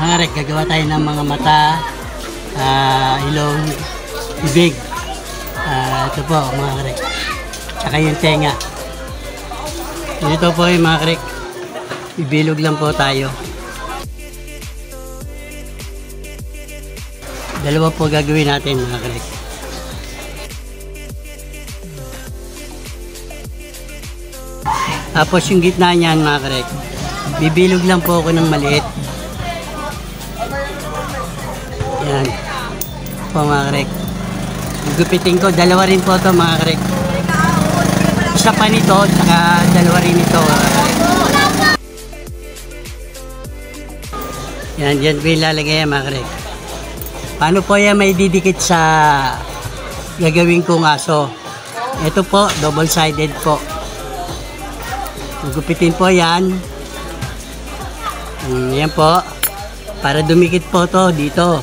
Mga rek, gagawa tayo ng mga mata, ilong, bibig. Ito po mga rek. Tsaka yung tenga. Dito po yung mga rek. Ibilog lang po tayo. Dalawa po gagawin natin mga rek. Tapos yung gitna niyan mga rek. Bibilog lang po ako ng maliit. Yan. Po mga karek. Gugupitin ko. Dalawa rin po ito mga karek. Isa pa nito. Saka dalawa rin ito. Yan. Yan po yung lalagay mga karek. Paano po yan may didikit sa gagawin kong aso? Ito po. Double-sided po. Gugupitin po yan. Yan po. Para dumikit po to dito.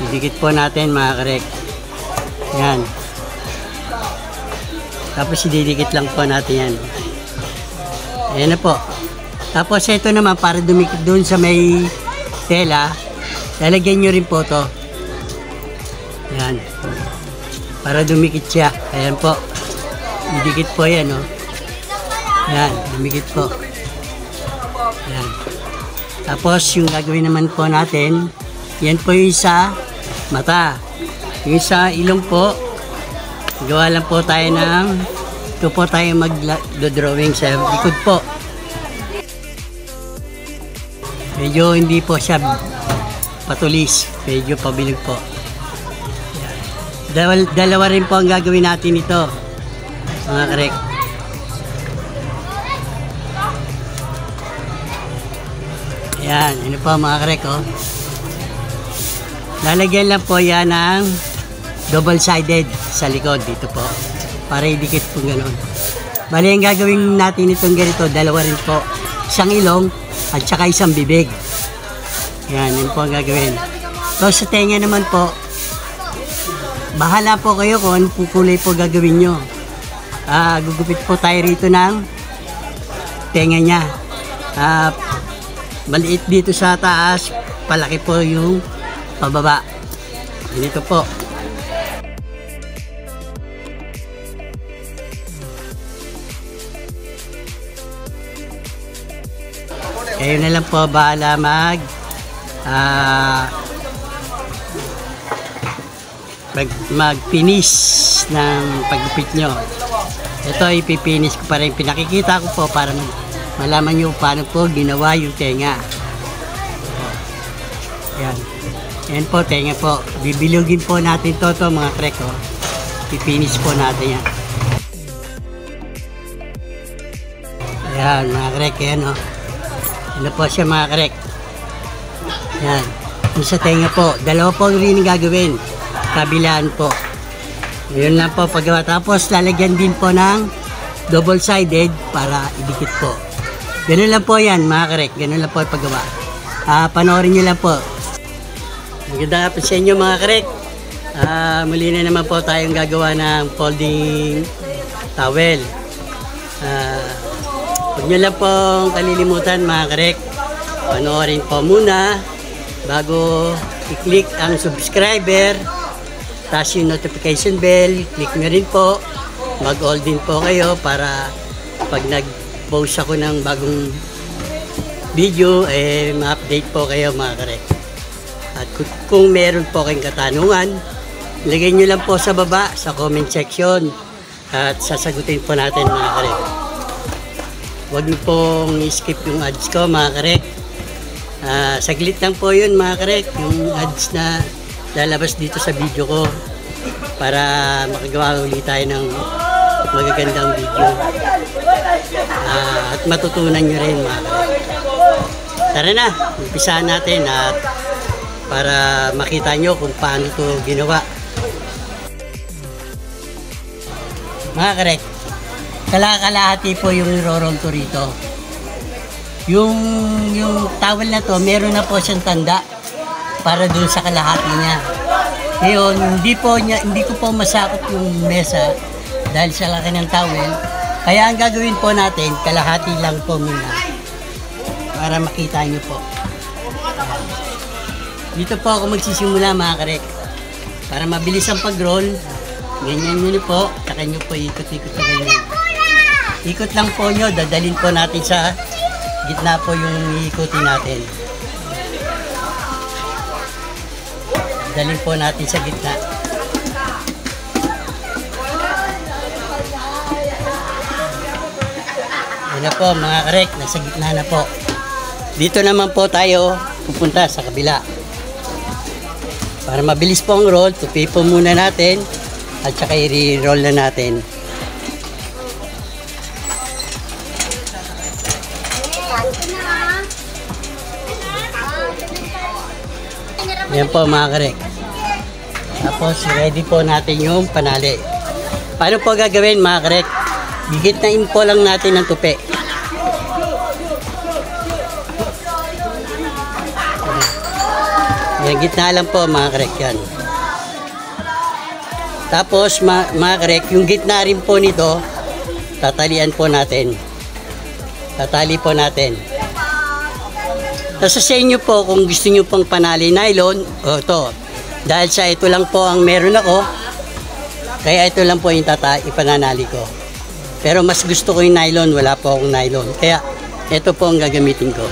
Didikit po natin mga karek. Yan. Tapos didikit lang po natin yan. Ayan na po. Tapos ito naman para dumikit doon sa may tela. Lalagyan nyo rin po to. Yan. Para dumikit siya. Ayan po. Didikit po yan oh. Yan. Dumikit po. Yan. Tapos yung gagawin naman po natin. Yan po yung isa mata. Yung sa ilong po, gawa lang po tayo ng ito po tayo mag-drawing sa likod po. Medyo hindi po siya patulis. Medyo pabilog po. Dalawa rin po ang gagawin natin ito. Mga karek. Yan. Ano po mga karek oh. Lalagyan lang po yan ng double-sided sa likod dito po. Para idikit po gano'n. Bali, ang gagawin natin itong ganito, dalawa rin po. Isang ilong at saka isang bibig. Yan, yun po ang gagawin. So, sa tenga naman po, bahala po kayo kung anong kulay po gagawin nyo. Gugupit po tayo rito ng tenga niya. Maliit dito sa taas, palaki po yung pababa. Dito po. Kayo na lang po bahala mag-finish ng paggupit nyo. Ito ipipinis ko pa rin. Pinakikita ko po para malaman nyo paano po ginawa yung tenga. Yan. Yan po, tenga po. Bibilugin po natin to mga krek. Oh. Pipinish po natin yan. Yan, mga krek. Yan, oh. Ano po siya mga krek. Yan. Yung sa tenga po. Dalawa po rin gagawin. Kabilaan po. Yun lang po paggawa. Tapos lalagyan din po ng double-sided para idikit po. Ganun lang po yan mga krek. Ganun lang po yung paggawa. Panoorin nyo lang po. Magandang hapon sa inyo mga karek. Muli na naman po tayong gagawa ng folding towel. Huwag nyo lang pong kalilimutan mga karek. Panoorin po muna bago i-click ang subscriber. Tapos yung notification bell. Click nyo rin po. Mag-all din po kayo para pag nag-post ako ng bagong video, ma-update po kayo mga karek. At kung meron po kayong katanungan, lagay nyo lang po sa baba sa comment section at sasagutin po natin mga karek. Huwag nyo pong skip yung ads ko mga karek. Saglit lang po yun mga karek, yung ads na lalabas dito sa video ko para makagawa ulit tayo ng magagandang video. At matutunan nyo rin mga karek. Tara na, umpisahan natin at para makita nyo kung paano ito ginawa. Mga karek, kalahati po yung irorol ko rito. Yung towel na to, meron na po siyang tanda para dun sa kalahati niya. Ngayon, hindi ko po masakot yung mesa dahil sa laki ng towel. Kaya ang gagawin po natin, kalahati lang po muna para makita nyo po. Dito po ako magsisimula mga karek. Para mabilis ang pag-roll, ganyan nyo po, saka nyo po ikot-ikot na ganyan. Ikot lang po nyo, dadalhin po natin sa gitna po yung iikutin natin. Dadalhin po natin sa gitna. Yan na po mga karek, nasa gitna na po. Dito naman po tayo pupunta sa kabila. Para mabilis po ang roll, tupi po muna natin at saka i-roll na natin. Yan po mga karek. Tapos ready po natin yung panali. Paano po gagawin mga karek? Gigitnain po lang natin ng tupi. Yan, gitna lang po mga karek yan. Tapos mga karek, yung gitna rin po nito, tatalian po natin. Tatali po natin. Tapos sa inyo po, kung gusto nyo pang panali nylon, o to. Dahil sa ito lang po ang meron ako, kaya ito lang po yung ipananali ko. Pero mas gusto ko yung nylon, wala po akong nylon. Kaya ito po ang gagamitin ko.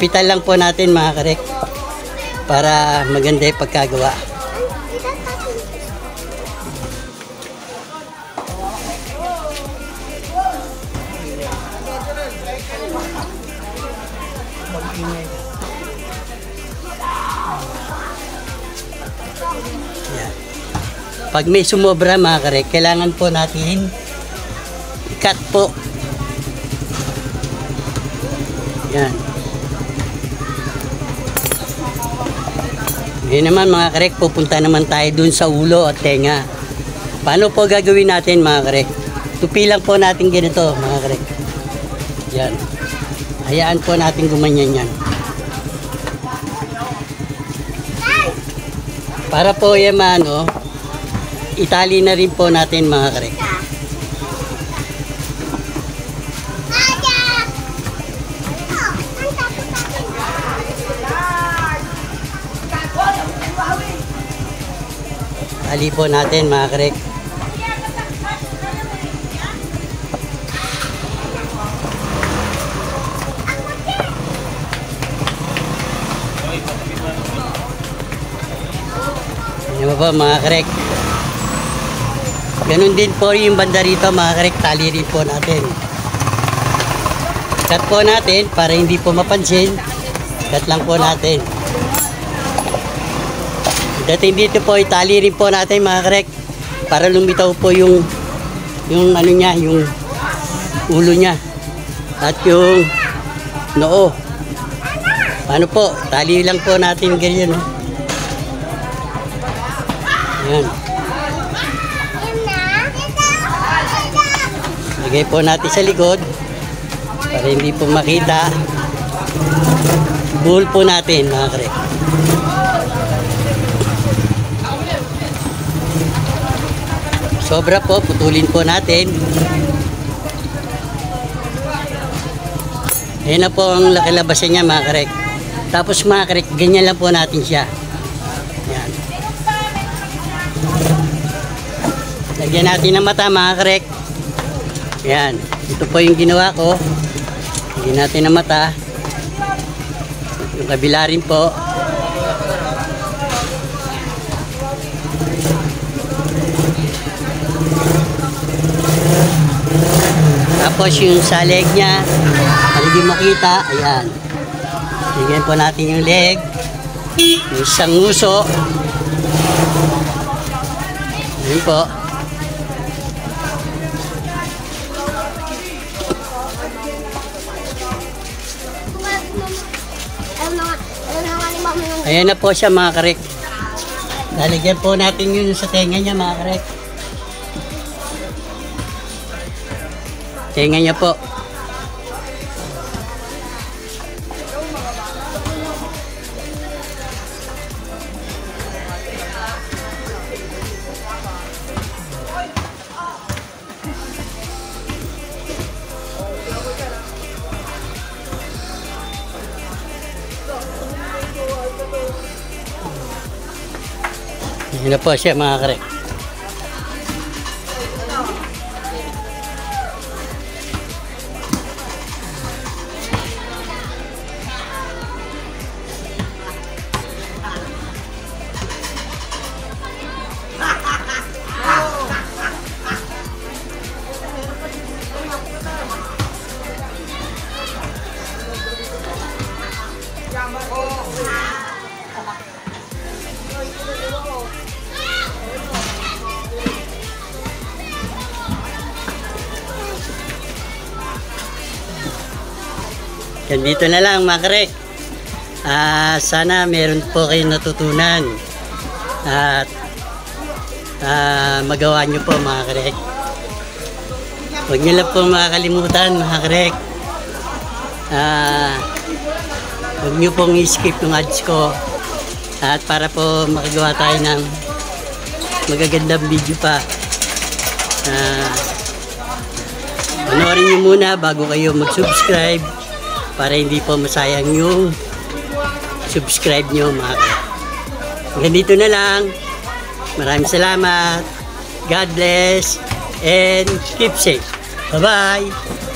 Pital lang po natin mga karek para maganda yung pagkagawa. Yan. Pag may sumobra mga karek, kailangan po natin i-cut po. Yan. Ngayon naman mga karek, pupunta naman tayo dun sa ulo at tenga. Paano po gagawin natin mga karek? Tupi lang po natin ganito mga karek. Yan. Hayaan po natin gumanyan yan. Para po yan itali na rin po natin mga karek. Tali po natin mga karek. Yan po mga karek. Ganun din po yung banda rito mga karek. Tali rin po natin. Cut po natin para hindi po mapansin. Cut lang po natin. Dating dito po, itali rin po natin mga karek para lumitaw po yung ano niya, yung ulo niya at yung noo. Paano po? Tali lang po natin ganyan. Yan. Lagay po natin sa likod para hindi po makita. Buhol po natin mga karek. Sobra po, putulin po natin. Ayan na po ang lakilabasan niya mga karek. Tapos mga karek, ganyan lang po natin siya. Ayan. Lagyan natin ng mata mga karek. Ayan. Ito po yung ginawa ko. Lagyan natin ng mata. Yung kabila rin po. Tapos yung sa leg niya, para hindi makita, ayan. Bigyan po natin yung leg. Yung isang nguso. Ayan po. Ayan na po siya mga karek. Lalagyan po natin yun sa tenga niya mga karek. Tenga niya po. Yan na po siya mga karek. Yan dito na lang mga karek. Sana meron po kayong natutunan at magawa nyo po mga karek. Huwag nyo lang po makakalimutan mga karek. Huwag nyo pong i-skip ng ads ko at para po makagawa tayo ng magagandang video pa. Panoorin nyo muna bago kayo mag-subscribe para hindi po masayang yung subscribe nyo mga karek. Hanggang dito na lang. Maraming salamat. God bless and keep safe. Bye-bye.